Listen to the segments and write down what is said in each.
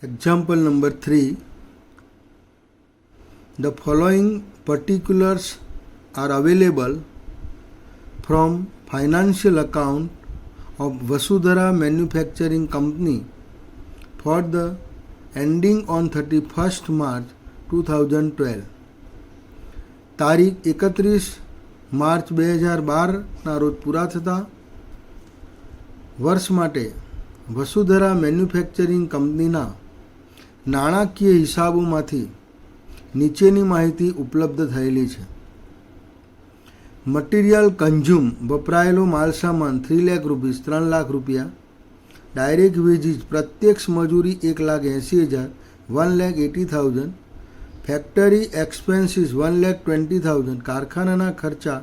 Example number 3. The following particulars are available from financial account of Vasudhara Manufacturing Company for the ending on 31st March 2012. તારીખ 31 March 2012ના રોજ પૂરા થતા વર્ષ માટે Vasundhara manufacturing કંપનીના નાણાકીય હિસાબોમાંથી નીચેની માહિતી ઉપલબ્ધ થયેલી છે. મટીરિયલ કન્ઝ્યુમ વપરાયેલો માલસામાન 3 લાખ રૂપીસ 3 લાખ રૂપિયા. ડાયરેક્ટ વેજીસ પ્રત્યક્ષ મજૂરી 1,80,000 1,80,000. Factory expenses 1,20,000. કારખાનાના ખર્ચા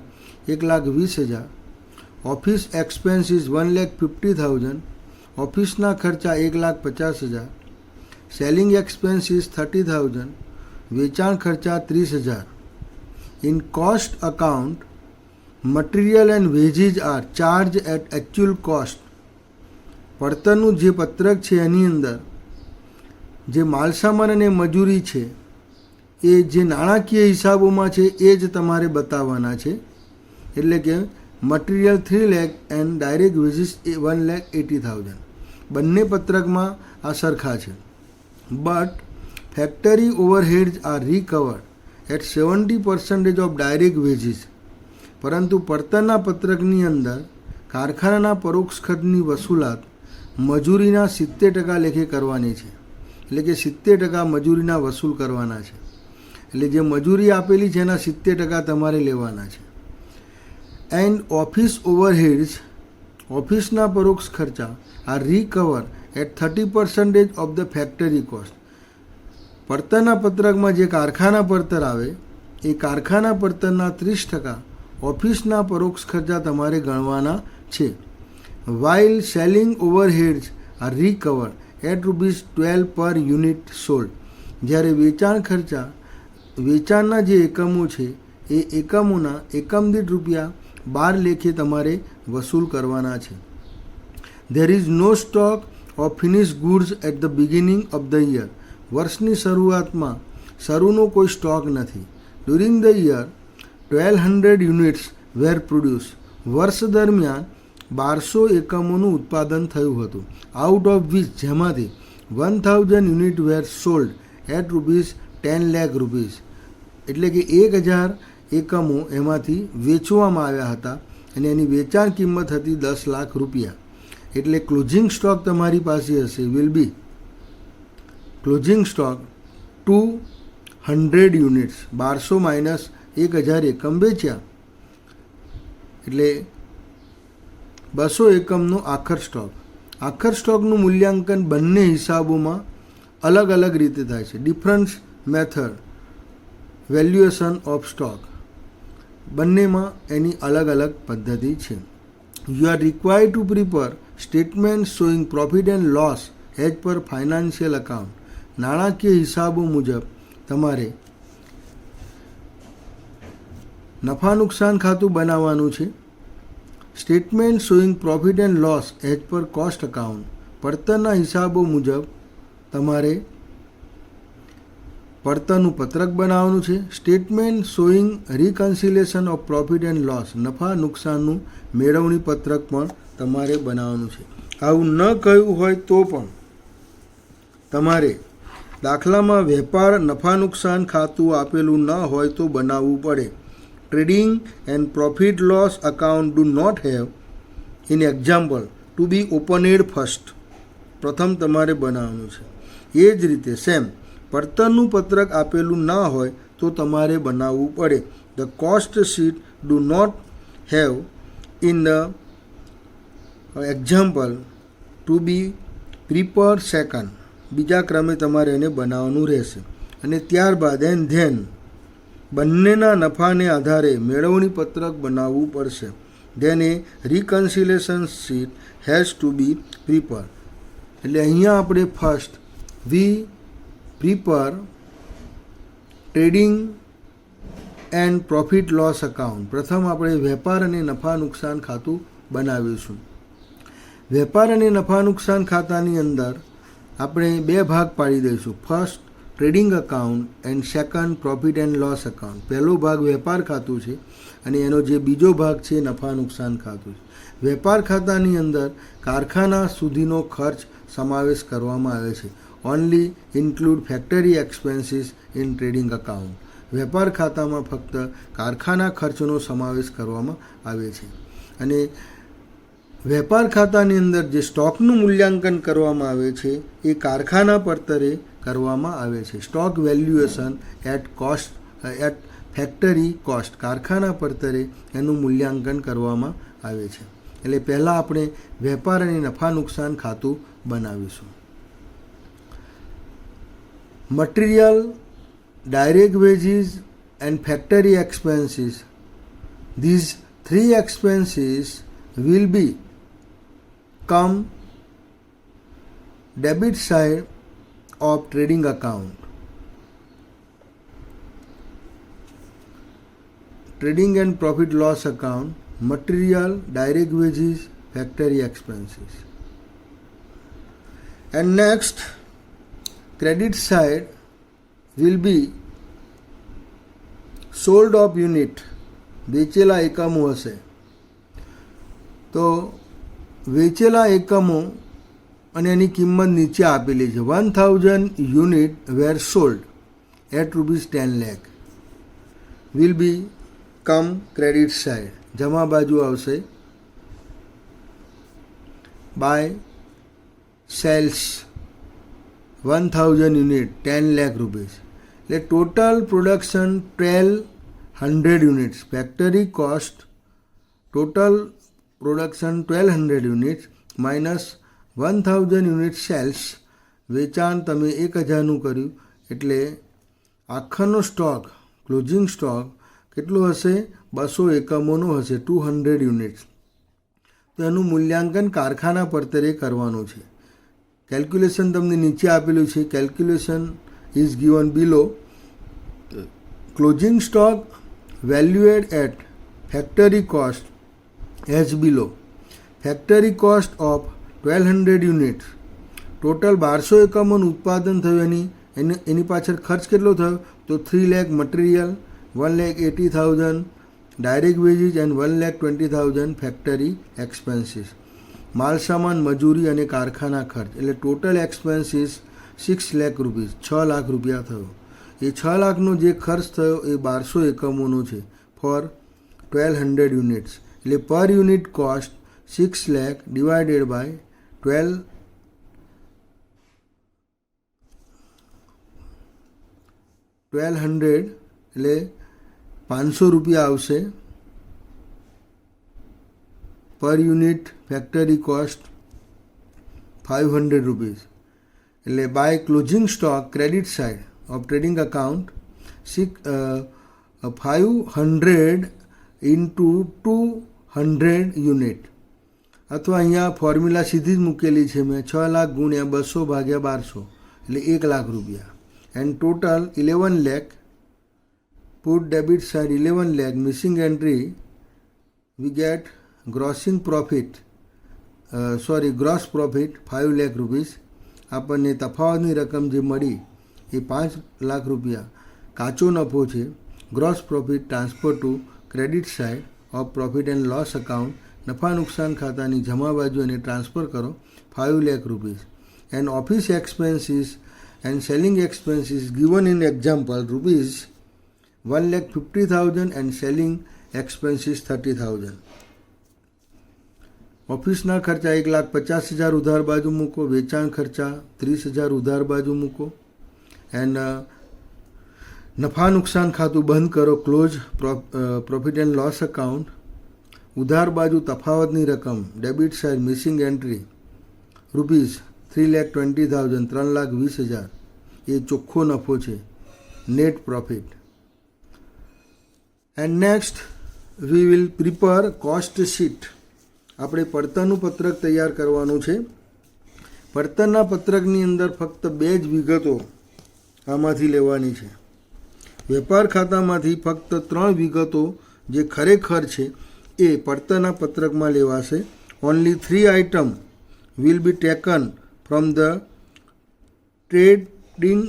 1,20,000. Office expenses 1,50,000. ઓફિસના ખર્ચા 1,50,000. Selling expenses 30,000. વેચાણ ખર્ચા 30,000. In cost account material and wages are charge at actual cost. પડતરનું જે પત્રક છે એની અંદર જે માલસામાન અને મજૂરી છે એ જે નાણાકીય હિસાબોમાં છે એ જ તમારે બતાવવાના છે. એટલે કે material 3 lakh and direct wages 1,80,000. બંને પત્રકમાં આ સરખા છે. But factory overheads are recovered at 70% of direct wages. પરંતુ પડતરના પત્રકની અંદર કારખાનાના પરોક્ષ ખર્ચની વસૂલાત મજૂરીના 70% લેખે કરવાની છે. એટલે કે 70% મજૂરીના વસૂલ કરવાના છે. એટલે જે મજૂરી આપેલી છે એના 70% તમારે લેવાના છે. એન્ડ ઓફિસ ઓવરહેડ્સ ઓફિસના પરોક્ષ ખર્ચા આ recover at 30% of the factory cost. પડતરના પત્રકમાં જે કારખાના પડતર આવે એ કારખાના પડતરના 30% ઓફિસના પરોક્ષ ખર્ચા તમારે ગણવાના છે. While selling overheads are recover at ₹12 per unit sold. જ્યારે વેચાણ ખર્ચા વેચાણના જે એકમો છે એ એકમોના એકમ દીઠ ₹12 લેખે તમારે વસૂલ કરવાના છે. There is no stock of finish goods at the beginning of the year. વર્ષની શરૂઆતમાં શરૂનો કોઈ સ્ટોક નથી. During the year 1,200 units were produce. વર્ષ દરમિયાન 1200 એકમોનું ઉત્પાદન થયું હતું. આઉટ ઓફ વિચ જેમાંથી 1,000 unit were sold at ₹10 lakh rupees. એટલે કે 1,000 એકમો એમાંથી વેચવામાં આવ્યા હતા અને એની વેચાણ કિંમત હતી 10 લાખ રૂપિયા. એટલે ક્લોઝિંગ સ્ટોક તમારી પાસે હશે will be closing stock 200 units. 1200 minus 1,000 એકમ વેચ્યા એટલે 200 એકમનો આખર સ્ટોક. આખર સ્ટોકનું મૂલ્યાંકન બંને હિસાબોમાં અલગ અલગ રીતે થાય છે. Difference method valuation of stock બંનેમાં એની અલગ અલગ પદ્ધતિ છે. You are required to prepare statement showing profit and loss as per financial account. નાણાકીય હિસાબો મુજબ તમારે નફા નુકસાન ખાતું બનાવવાનું છે. Statement showing profit and loss as per cost account. પડતરના હિસાબો મુજબ તમારે પડતરનું પત્રક બનાવવાનું છે. Statement showing reconciliation of profit and loss. નફા નુકસાનનું મેળવણી પત્રક પણ તમારે બનાવવાનું છે. આવું ન કહ્યું હોય તો પણ તમારે દાખલામાં વેપાર નફા નુકસાન ખાતું આપેલું ન હોય તો બનાવવું પડે. Trading and profit loss account do not have in example to be opened first. પ્રથમ તમારે બનાવવાનું છે. એ જ રીતે સેમ પડતરનું પત્રક આપેલું ના હોય તો તમારે બનાવવું પડે. The cost sheet do not have in the example to be prepare second. બીજા ક્રમે તમારે એને બનાવવાનું રહેશે. અને ત્યારબાદ એન્ડ ધેન બંનેના નફાને આધારે મેળવણી પત્રક બનાવવું પડશે. Then a reconciliation sheet has to be prepare. એટલે અહીંયા આપણે first we prepare trading and profit loss account. પ્રથમ આપણે વેપાર અને નફા નુકસાન ખાતું બનાવીશું. વેપાર અને નફા નુકસાન ખાતાની અંદર આપણે બે ભાગ પાડી દઈશું. First trading account and second profit and loss account. પહેલો ભાગ વેપાર ખાતું છે અને એનો જે બીજો ભાગ છે નફા નુકસાન ખાતું છે. વેપાર ખાતાની અંદર કારખાના સુધીનો ખર્ચ સમાવેશ કરવામાં આવે છે. Only include factory expenses in trading account. વેપાર ખાતામાં ફક્ત કારખાના ખર્ચનો સમાવેશ કરવામાં આવે છે. અને વેપાર ખાતાની અંદર જે સ્ટોકનું મૂલ્યાંકન કરવામાં આવે છે એ કારખાના પડતરે કરવામાં આવે છે. Stock valuation at cost at factory cost. કારખાના પડતરે એનું મૂલ્યાંકન કરવામાં આવે છે. એટલે પહેલાં આપણે વેપાર અને નફા નુકસાન ખાતું બનાવીશું. Material, direct wages and factory expenses. These three expenses will be come debit side of trading account. Trading and profit loss account, material, direct wages, factory expenses. And next, credit side will be sold off unit. વેચેલા એકમો હશે તો વેચેલા એકમો અને એની કિંમત નીચે આપેલી છે. 1000 unit were sold at ₹10 lakh will be come credit side. જમા બાજુ આવશે by sales 1000 unit 10 lakh rupees. એટલે total production 1200 units. Factory cost total production 1200 units minus 1000 unit sales. વેચાણ તમે 1000નું કર્યું એટલે આખાનો સ્ટોક ક્લોઝિંગ સ્ટોક કેટલો હશે? 200 એકમોનો હશે, 200 યુનિટ્સ. તો એનું મૂલ્યાંકન કારખાના પડતરે કરવાનું છે. કેલ્ક્યુલેશન તમને નીચે આપેલું છે. Calculation is given below. Closing stock valued at factory cost as below. Factory cost of 1200 units. Total 1200 એકમોનું ઉત્પાદન થયું. એની પાછળ ખર્ચ કેટલો થયો? તો 3 lakh material, 1,80,000 direct wages and 1,20,000 factory expenses. માલ સામાન, મજૂરી અને કારખાના ખર્ચ એટલે total expenses 6 lakh rupees, 6 lakh રૂપિયા થયો. એ 6 લાખનો જે ખર્ચ થયો એ 1200 એકમોનો છે ફોર 1200 યુનિટ્સ. એટલે per unit cost 6 lakh divided by 1200 એટલે 500 રૂપિયા આવશે per unit. Factory cost 500 rupees. એટલે by closing stock credit side of trading account 500 into 200 unit. અથવા અહીંયા ફોર્મ્યુલા સીધી જ મૂકેલી છે મેં. 6 લાખ ગુણ્યા 200 ભાગ્યા 1200 એટલે 1 લાખ રૂપિયા. End total 11 lakh. Put debit side 11 lakh. Missing entry we get grossing profit gross profit 5 lakh rupees. આપણને તફાવતની રકમ જે મળી એ 5 લાખ રૂપિયા કાચો નફો છે. Gross profit transfer two credit side of profit and loss account. નફા નુકસાન ખાતાની જમા બાજુ એને ટ્રાન્સફર કરો 5 lakh rupees. And office expenses and selling expenses given in example ₹1,50,000 and selling expenses 30,000. ઓફિસના ખર્ચા 1,50,000 ઉધાર બાજુ મૂકો. વેચાણ ખર્ચા 30,000 ઉધાર બાજુ મૂકો. એન્ડ નફા નુકસાન ખાતું બંધ કરો. Close profit and loss account. ઉધાર બાજુ તફાવતની રકમ ડેબિટ સાઇડ મિસિંગ એન્ટ્રી ₹3,20,000 3,20,000 એ ચોખ્ખો નફો છે, net profit. And next we will prepare cost sheet. આપણે પડતરનું પત્રક તૈયાર કરવાનું છે. પડતરના પત્રકની અંદર ફક્ત 2 જ વિગતો આમાંથી લેવાની છે. વેપાર ખાતામાંથી ફક્ત 3 વિગતો જે ખરેખર છે એ પડતરના પત્રકમાં લેવાશે. Only 3 item will be taken from the trading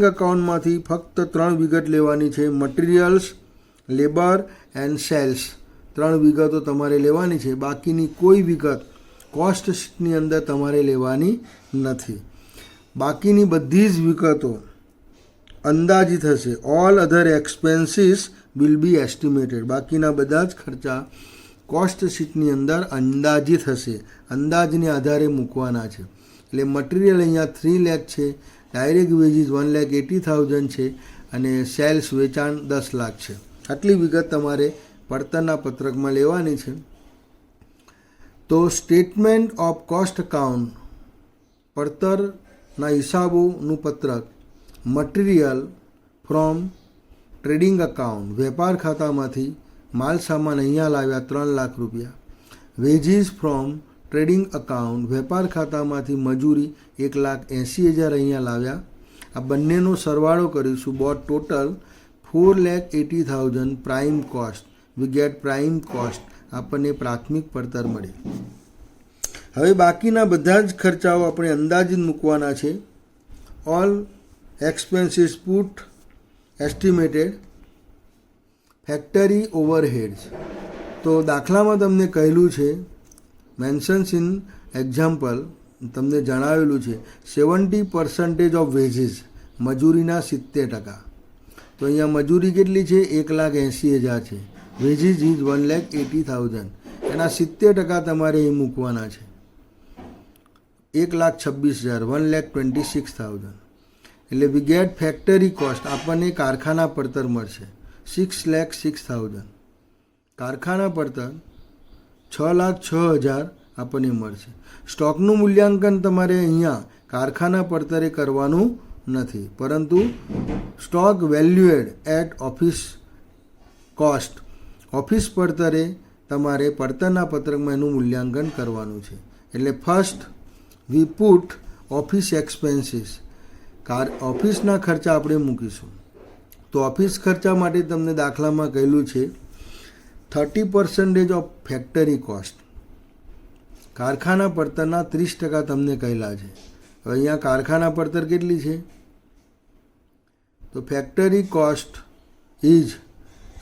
અકાઉન્ટમાંથી ફક્ત 3 વિગત લેવાની છે. મટીરિયલ્સ, લેબર એન્ડ સેલ્સ 3 વિગતો તમારે લેવાની છે. બાકીની કોઈ વિગત કોસ્ટ શીટની અંદર તમારે લેવાની નથી. બાકીની બધી જ વિગતો અંદાજિત હશે. All other expenses will be estimated. બાકીના બધા જ ખર્ચા કોસ્ટ શીટની અંદર અંદાજિત હશે, અંદાજને આધારે મૂકવાના છે. એટલે મટીરિયલ અહીંયા 3 લાખ છે, ડાયરેક્ટ વેજીસ 1,80,000 છે અને સેલ્સ વેચાણ 10 લાખ છે. આટલી વિગત તમારે પડતરના પત્રકમાં લેવાની છે. તો સ્ટેટમેન્ટ ઓફ કોસ્ટ અકાઉન્ટ, પડતરના હિસાબોનું પત્રક. મટીરિયલ ફ્રોમ ટ્રેડિંગ અકાઉન્ટ, વેપાર ખાતામાંથી માલ સામાન અહીંયા લાવ્યા 3 લાખ રૂપિયા. વેજીસ ફ્રોમ ટ્રેડિંગ અકાઉન્ટ, વેપાર ખાતામાંથી મજૂરી 1,80,000 અહીંયા લાવ્યા. આ બંનેનો સરવાળો કરીશું. Boat total 4,80,000 prime cost. We get prime cost. આપણને પ્રાથમિક પડતર મળી. હવે બાકીના બધા જ ખર્ચાઓ આપણે અંદાજિત મૂકવાના છે. All expenses put estimated. Factory overheads, તો દાખલામાં તમને કહેલું છે, મેન્શન્સ ઇન એક્ઝામ્પલ તમને જણાવેલું છે 70% ઓફ વેજીસ, મજૂરીના 70%. તો અહીંયા મજૂરી કેટલી છે? 1,80,000 છે. Veggies is 1,80,000. એના 70% તમારે અહીં મૂકવાના છે. 1,26,000, 1,26,000. એટલે વી ગેટ ફેક્ટરી કોસ્ટ. આપણને કારખાના પડતર મળશે 6,06,000. કારખાના પડતર 6,06,000 આપણને મળશે. સ્ટોકનું મૂલ્યાંકન તમારે અહીંયા કારખાના પડતરે કરવાનું નથી, પરંતુ stock valued at office cost, office પડતરે તમારે પડતરના પત્રકમાં એનું મૂલ્યાંકન કરવાનું છે. એટલે first we put office expenses. ઓફિસના ખર્ચા આપણે મૂકીશું. તો ઓફિસ ખર્ચા માટે તમને દાખલામાં કહેલું છે 30% ઓફ ફેક્ટરી કોસ્ટ. કારખાના પડતરના 30% તમને કહેલા છે. હવે અહીંયા કારખાના પડતર કેટલી છે? તો ફેક્ટરી કોસ્ટ ઇઝ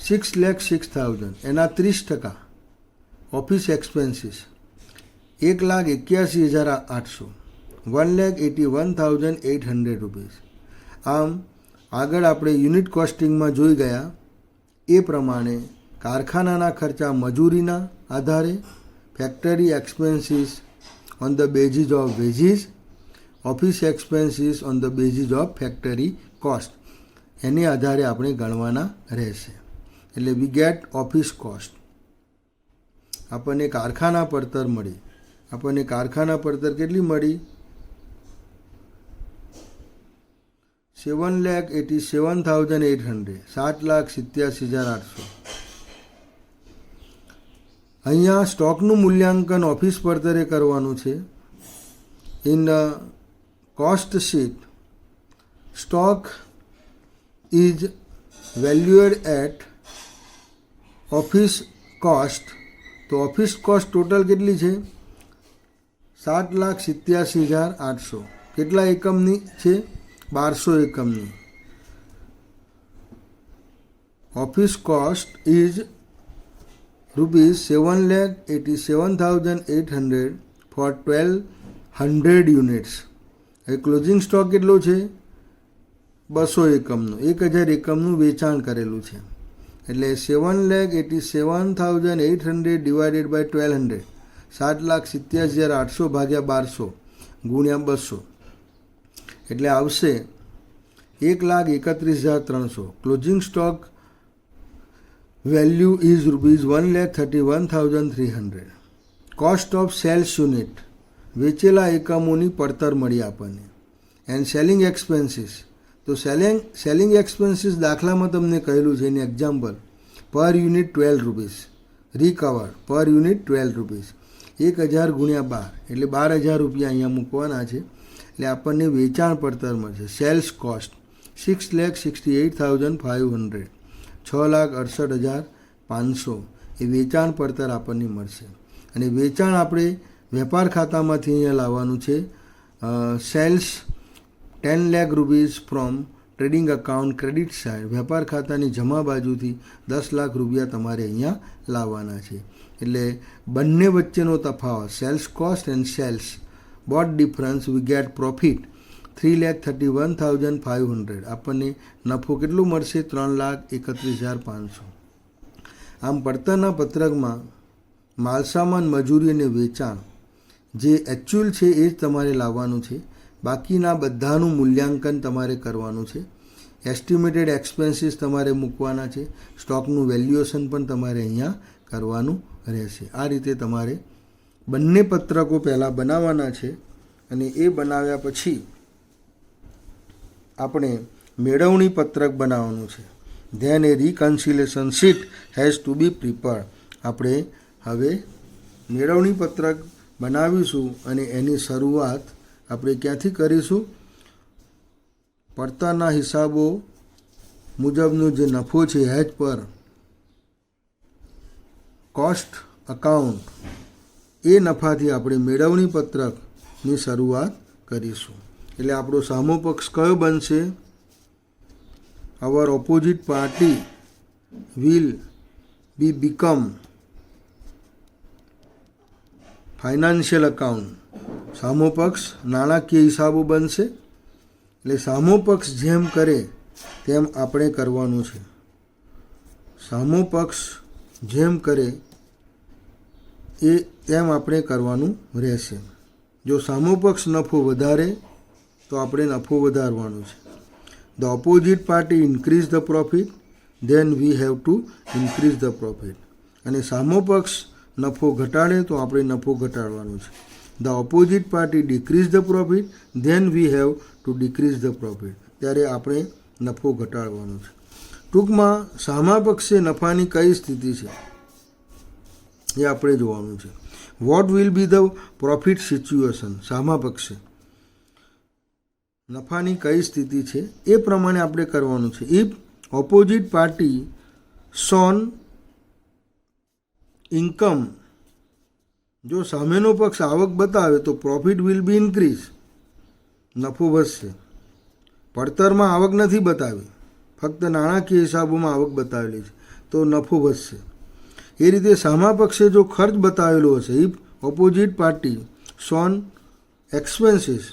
6,06,000. એના 30% ઓફિસ એક્સપેન્સીસ 1,81,800, 1,81,800 રૂપીસ. આમ આગળ આપણે યુનિટ કોસ્ટિંગમાં જોઈ ગયા એ પ્રમાણે કારખાનાના ખર્ચા મજૂરીના આધારે, factory expenses on the basis of veggies, office expenses on the basis of factory cost, એને આધારે આપણે ગણવાના રહેશે. એટલે વી ગેટ ઓફિસ કોસ્ટ. આપણને કારખાના પડતર મળી. આપણને કારખાના પડતર કેટલી મળી? 7,87,800, 7,87,800. અહીંયા સ્ટોકનું મૂલ્યાંકન ઓફિસ પડતરે કરવાનું છે. In cost sheet stock is valued at office cost. તો ઓફિસ કોસ્ટ ટોટલ કેટલી છે? 7,87,800. કેટલા એકમની છે? 1200 એકમની. Office cost is ₹7,87,800 for 1,200 units. હવે ક્લોઝિંગ સ્ટોક કેટલો છે? 200 એકમનો. 1,000 એકમનું વેચાણ કરેલું છે. એટલે 7,87,800 ડિવાઇડેડ બાય 1,200, 7,87,800 ભાગ્યા 1200 ગુણ્યા 200, એટલે આવશે 1,31,300. Closing stock value is ₹1,31,300. Cost of sales unit, વેચેલા એકમોની પડતર મળી આપણને. And selling expenses. તો સેલિંગ એક્સપેન્સીસ દાખલામાં તમને કહેલું છે એની example, per unit 12 rupees. Recovered per unit 12 rupees. 1,000 ગુણ્યા 12 એટલે 12,000 રૂપિયા અહીંયા મૂકવાના છે. એટલે આપણને વેચાણ પડતર મળશે. સેલ્સ કોસ્ટ 6,68,500, 6,68,500 એ વેચાણ પડતર આપણને મળશે. અને વેચાણ આપણે વેપાર ખાતામાંથી અહીંયા લાવવાનું છે. Sales 10 lakh rupees from trading account credit side, વેપાર ખાતાની જમા બાજુથી 10 લાખ રૂપિયા તમારે અહીંયા લાવવાના છે. એટલે બંને વચ્ચેનો તફાવત sales cost and sales both difference we get profit 3,31,500. આપણને નફો કેટલું મળશે? 3,31,500. આમ પડતરના પત્રકમાં માલસામાન, મજૂરી અને વેચાણ જે એકચ્યુઅલ છે એ જ તમારે લાવવાનું છે. બાકીના બધાનું મૂલ્યાંકન તમારે કરવાનું છે. એસ્ટિમેટેડ એક્સપેન્સીસ તમારે મૂકવાના છે. સ્ટોકનું વેલ્યુએશન પણ તમારે અહીંયા કરવાનું રહેશે. આ રીતે તમારે બંને પત્રકો પહેલાં બનાવવાના છે અને એ બનાવ્યા પછી આપણે મેળવણી પત્રક બનાવવાનું છે. Then a reconciliation sheet has to be prepared. આપણે હવે મેળવણી પત્રક બનાવીશું અને એની શરૂઆત આપણે ક્યાંથી કરીશું? પડતરના હિસાબો મુજબનો જે નફો છે હેજ પર કોસ્ટ અકાઉન્ટ, એ નફાથી આપણે મેળવણી પત્રકની શરૂઆત કરીશું. એટલે આપણો સામો પક્ષ કયો બનશે? Our opposite party will be become financial account. સામો પક્ષ નાણાકીય હિસાબો બનશે. એટલે સામો પક્ષ જેમ કરે તેમ આપણે કરવાનું છે. સામો પક્ષ જેમ કરે તેમ આપણે કરવાનું રહેશે. જો સામો પક્ષ નફો વધારે તો આપણે નફો વધારવાનો છે. The opposite party increase the profit, than we have to increase the profit. અને સામો પક્ષ નફો ઘટાડે તો આપણે નફો ઘટાડવાનો છે. The opposite party decrease the profit, than we have to decrease the profit. ત્યારે આપણે નફો ઘટાડવાનો છે. ટૂંકમાં સામા પક્ષે નફાની કઈ સ્થિતિ છે એ આપણે જોવાનું છે. What will be the profit situation? સામા પક્ષે નફાની કઈ સ્થિતિ છે એ પ્રમાણે આપણે કરવાનું છે. If opposite party shown income, જો સામેનો પક્ષ આવક બતાવે તો પ્રોફિટ વિલ બી ઇન્ક્રીઝ, નફો વધશે. પડતરમાં આવક નથી બતાવી, ફક્ત નાણાકીય હિસાબોમાં આવક બતાવેલી છે તો નફો વધશે. એ રીતે સામા પક્ષે જો ખર્ચ બતાવેલો હશે, if opposite party shown expenses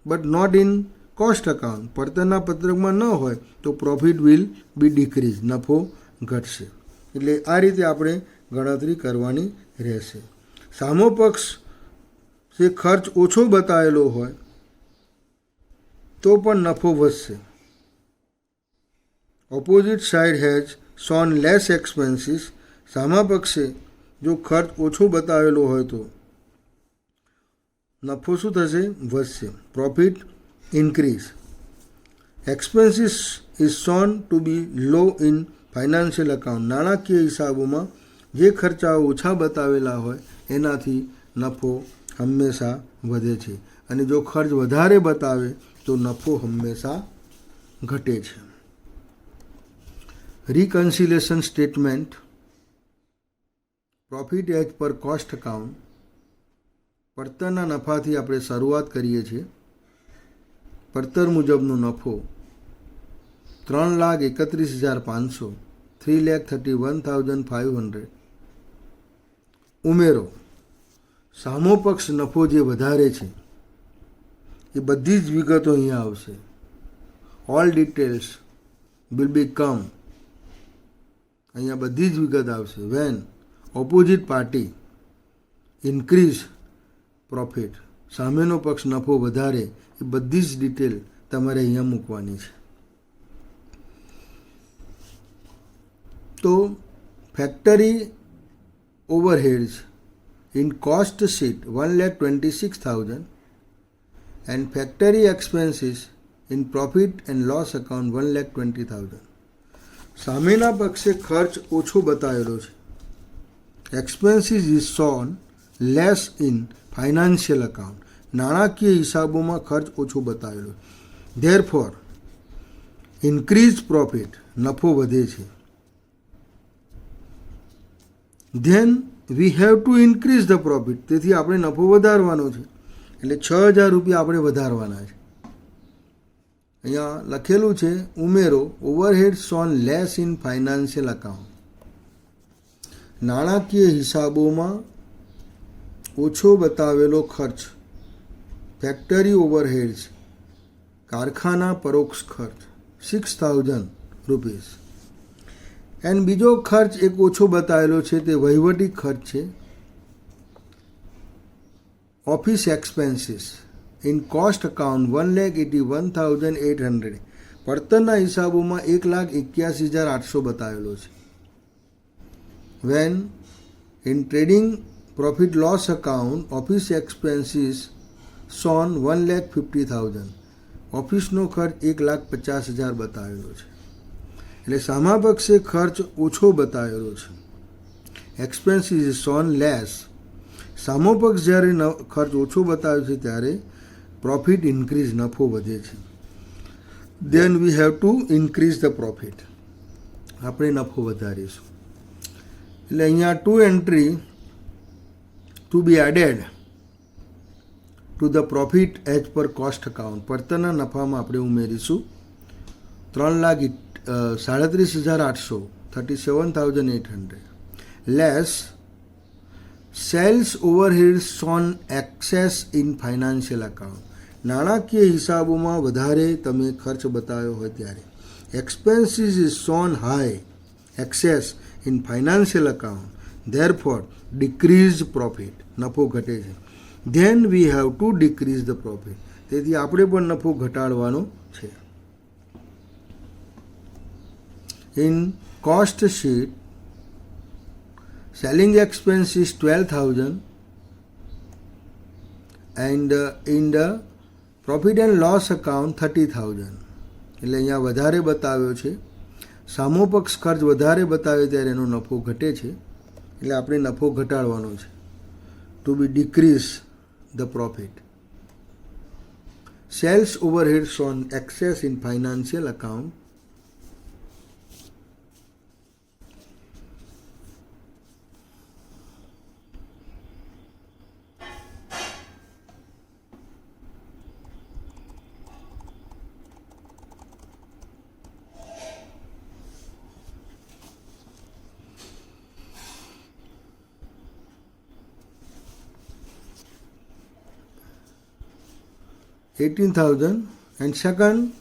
but not in cost account, પડતરના પત્રકમાં ન હોય તો પ્રોફિટ વિલ બી ડિક્રીઝ, નફો ઘટશે. એટલે આ રીતે આપણે ગણતરી કરવાની રહેશે. સામો પક્ષ જે ખર્ચ ઓછો બતાવેલો હોય તો પણ નફો વધશે. Opposite side has shown less expenses, સામા પક્ષે જો ખર્ચ ઓછો બતાવેલો હોય તો નફો શું થશે? વધશે. Profit increase. Expenses is shown to be low in financial account, નાણાકીય હિસાબોમાં જે ખર્ચાઓ ઓછા બતાવેલા હોય એનાથી નફો હંમેશા વધે છે. અને જો ખર્ચ વધારે બતાવે તો નફો હંમેશા ઘટે છે. રિકન્સિલેશન સ્ટેટમેન્ટ, પ્રોફિટ એજ પર કોસ્ટ અકાઉન્ટ. પડતરના નફાથી આપણે શરૂઆત કરીએ છીએ. પડતર મુજબનો નફો 3,31,500, 3,31,500. ઉમેરો સામો પક્ષ નફો જે વધારે છે એ બધી જ વિગતો અહીંયા આવશે. All details will be come, અહીંયા બધી જ વિગત આવશે. When opposite party increase profit, સામેનો પક્ષ નફો વધારે, એ બધી જ ડિટેલ તમારે અહીંયા મૂકવાની છે. તો factory overheads in cost sheet 1,26,000 and factory expenses in profit and loss account 1,20,000. સામેના પક્ષે ખર્ચ ઓછો બતાવેલો છે. Expenses is shown less in financial account, નાણાકીય હિસાબોમાં ખર્ચ ઓછો બતાવેલો. ધેરફોર ઇન્ક્રીઝ પ્રોફિટ, નફો વધે છે. Then we have to increase the profit, તેથી આપણે નફો વધારવાનો છે. એટલે 6,000 રૂપિયા આપણે વધારવાના છે. અહીંયા લખેલું છે ઉમેરો overheads on less in financial account. નાણાકીય હિસાબોમાં ઓછો બતાવેલો ખર્ચ, ફેક્ટરી ઓવરહેડ્સ, કારખાના પરોક્ષ ખર્ચ 6,000 રૂપીસ. એન્ડ બીજો ખર્ચ એક ઓછો બતાવેલો છે તે વહીવટી ખર્ચ છે, office expenses in cost account 1,81,800. પડતરના હિસાબોમાં 1,81,800 બતાવેલો છે. When in trading profit loss account office expenses shown 1,50,000. ઓફિસનો ખર્ચ 1,50,000 બતાવેલો છે. એટલે સામા પક્ષે ખર્ચ ઓછો બતાવેલો છે. Expenses is shown less. સામો પક્ષ જ્યારે ખર્ચ ઓછો બતાવે છે ત્યારે પ્રોફિટ ઇન્ક્રીઝ, નફો વધે છે. Then we have to increase the profit. આપણે નફો વધારીશું. એટલે અહીંયા 2 entry to be added to the profit as per cost account. પડતરના નફામાં આપણે ઉમેરીશું 3,37,800 37,800 less sales overheads on excess in financial account. નાણાકીય હિસાબોમાં વધારે તમે ખર્ચ બતાવ્યો હોય ત્યારે expenses is shown high excess in financial account, therefore decrease profit, નફો ઘટે છે. Then we have to decrease the profit. તેથી આપણે પણ નફો ઘટાડવાનો છે. In cost sheet selling expense is 12,000 and in the profit and loss account 30,000. એટલે અહીંયા વધારે બતાવ્યો છે. સામો પક્ષ ખર્ચ વધારે બતાવે ત્યારે એનો નફો ઘટે છે. એટલે આપણે નફો ઘટાડવાનો છે. To be decrease the profit. Sales overheads on excess in financial account. $18,000 and second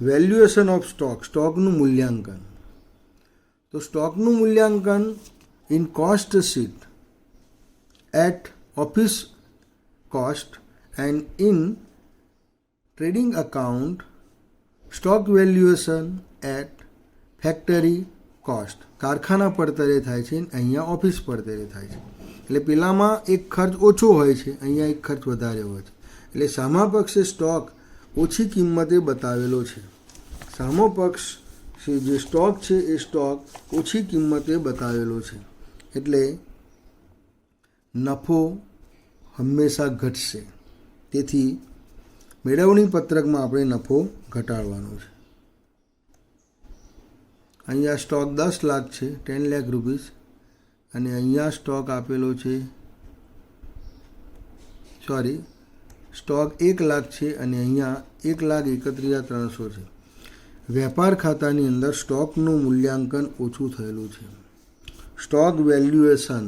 valuation of stock. સ્ટોકનું મૂલ્યાંકન. તો સ્ટોકનું મૂલ્યાંકન in cost sheet at office cost and in trading account stock valuation at factory cost. કારખાના પડતરે થાય છે, અહીંયા ઓફિસ પડતરે થાય છે. એટલે પેલામાં એક ખર્ચ ઓછો હોય છે, અહીંયા એક ખર્ચ વધારે હોય છે. એટલે સામા પક્ષે સ્ટોક ઓછી કિંમતે બતાવેલો છે. સામો પક્ષ જે સ્ટોક છે એ સ્ટોક ઓછી કિંમતે બતાવેલો છે. એટલે નફો હંમેશા ઘટશે. તેથી મેળવણી પત્રકમાં આપણે નફો ઘટાડવાનો છે. અહીંયા સ્ટોક 10 લાખ છે, 10 લાખ રૂપીસ, અને અહીંયા સ્ટોક આપેલો છે, સ્ટોક 1 લાખ છે અને અહીંયા 1,31,300 છે. વેપાર ખાતાની અંદર સ્ટોકનું મૂલ્યાંકન ઓછું થયેલું છે. Stock valuation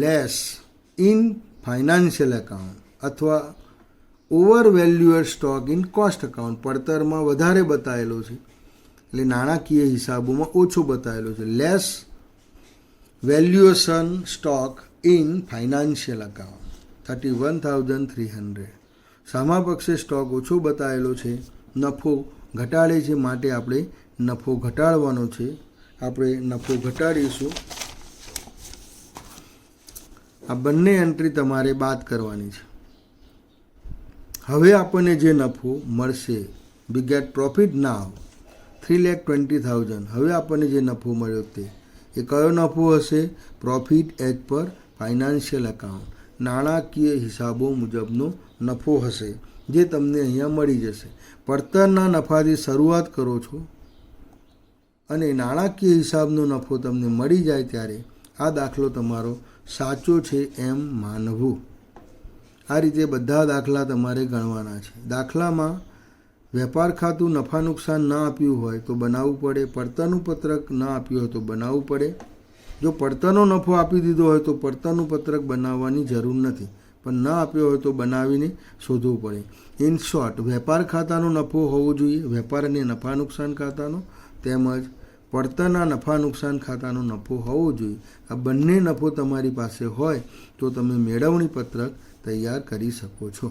less in financial account અથવા over valued stock in cost account. પડતરમાં વધારે બતાવેલો છે એટલે નાણાકીય હિસાબોમાં ઓછો બતાવેલો છે. Less valuation stock in financial account 31,300. સામા પક્ષે સ્ટોક ઓછો બતાવેલો છે, નફો ઘટાડે છે, માટે આપણે નફો ઘટાડવાનો છે. આપણે નફો ઘટાડીશું. આ બંને એન્ટ્રી તમારે બાદ કરવાની છે. હવે આપણને જે નફો મળશે, વી ગેટ પ્રોફિટ નાવ 3,20,000. હવે આપણને જે નફો મળ્યો તે એ કયો નફો હશે? Profit as per financial account. નાણાકીય હિસાબો મુજબનો નફો હશે, જે તમને અહીંયા મળી જશે. પડતરના નફાથી શરૂઆત કરો છો અને નાણાકીય હિસાબનો નફો તમને મળી જાય ત્યારે આ દાખલો તમારો સાચો છે એમ માનવું. આ રીતે બધા દાખલા તમારે ગણવાના છે. દાખલામાં વેપાર ખાતું નફા નુકસાન ન આપ્યું હોય તો બનાવવું પડે, પડતરનું પત્રક ન આપ્યું હોય તો બનાવવું પડે. જો પડતરનો નફો આપી દીધો હોય તો પડતરનું પત્રક બનાવવાની જરૂર નથી, પણ ન આપ્યો હોય તો બનાવીને શોધવું પડે. ઇન શોર્ટ, વેપાર ખાતાનો નફો હોવો જોઈએ, વેપાર અને નફા નુકસાન ખાતાનો, તેમજ પડતરના નફા નુકસાન ખાતાનો નફો હોવો જોઈએ. આ બંને નફો તમારી પાસે હોય તો તમે મેળવણી પત્રક તૈયાર કરી શકો છો.